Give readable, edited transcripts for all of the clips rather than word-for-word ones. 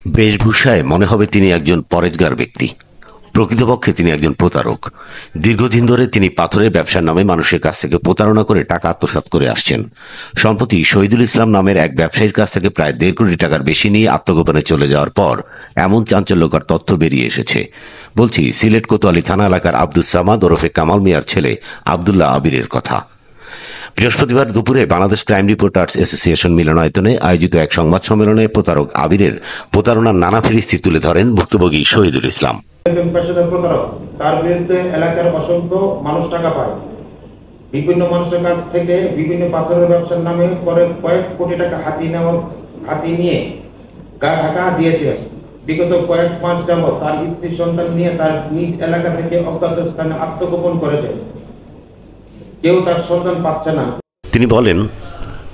বেশভূষায় মনে হবে তিনি একজন পরেজগার ব্যক্তি। প্রকৃতপক্ষে তিনি একজন প্রতারক। দীর্ঘদিন ধরে তিনি পাথরের ব্যবসার নামে মানুষের কাছ থেকে প্রতারণা করে টাকা আত্মসাৎ করে আসছেন। সম্প্রতি শহীদুল ইসলাম নামের এক ব্যবসায়ীর কাছ থেকে প্রায় 1.5 কোটি টাকার বেশি নিয়ে আত্মগোপনে চলে যাওয়ার পর এমন চাঞ্চল্যকর তথ্য বেরিয়ে এসেছে। বলছি সিলেট কোতোয়ালি থানা এলাকার আব্দুস সামাদ ওরফে কামাল মিয়ার ছেলে আবদুল্লাহ আবিরের কথা। বৃহস্পতিবার দুপুরে বাংলাদেশ ক্রাইম রিপোর্টার্স অ্যাসোসিয়েশন মিলনায়তনে আয়োজিত এক সংবাদ সম্মেলনে প্রতারক আবিরের প্রতারণার নানা ফিরিস্তি তুলে ধরেন ভুক্তভোগী শহীদুল ইসলাম। একজন পেশাদার প্রতারক, তার বিরুদ্ধে এলাকার অসংখ্য মানুষ টাকা পায়। বিভিন্ন মানুষের কাছ থেকে বিভিন্ন পাথরের ব্যবসার নামে করে কয়েক কোটি টাকা হাতিয়ে নিয়ে ঢাকা দিয়েছিলেন। বিগত কয়েক মাস যাবৎ তার স্ত্রী সন্তান নিয়ে তার নিজ এলাকা থেকে অজ্ঞাত স্থানে আত্মগোপন করেছে। কেউ তার সন্তান পাচ্ছে না। তিনি বলেন,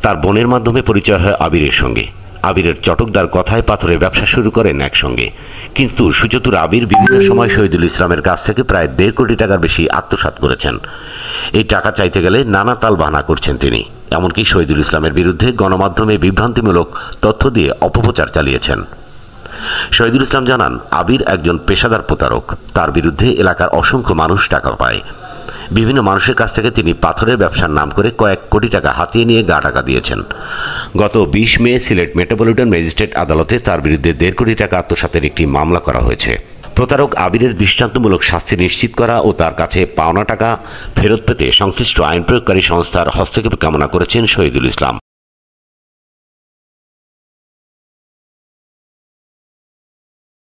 তার বোনের মাধ্যমে পরিচয় হয় আবিরের সঙ্গে। আবিরের চটকদার কথায় পাথরের ব্যবসা শুরু করেন একসঙ্গে। কিন্তু সুচতুর আবির বিভিন্ন সময় শহীদুল ইসলামের কাছ থেকে প্রায় 1.5 কোটি টাকার বেশি আত্মসাৎ করেছেন। এই টাকা চাইতে গেলে নানা তাল বাহানা করছেন তিনি। এমনকি শহীদুল ইসলামের বিরুদ্ধে গণমাধ্যমে বিভ্রান্তিমূলক তথ্য দিয়ে অপপ্রচার চালিয়েছেন। শহীদুল ইসলাম জানান, আবির একজন পেশাদার প্রতারক। তার বিরুদ্ধে এলাকার অসংখ্য মানুষ টাকা পায়। বিভিন্ন মানুষের কাছ থেকে তিনি পাথরের ব্যবসার নাম করে কয়েক কোটি টাকা হাতিয়ে নিয়ে গা টাকা দিয়েছেন। গত 20 মে সিলেট মেট্রোপলিটন ম্যাজিস্ট্রেট আদালতে তার বিরুদ্ধে 1.5 কোটি টাকা আত্মসাতের একটি মামলা করা হয়েছে। প্রতারক আবিরের দৃষ্টান্তমূলক শাস্তি নিশ্চিত করা ও তার কাছে পাওনা টাকা ফেরত পেতে সংশ্লিষ্ট আইন প্রয়োগকারী সংস্থার হস্তক্ষেপ কামনা করেছেন শহীদুল ইসলাম।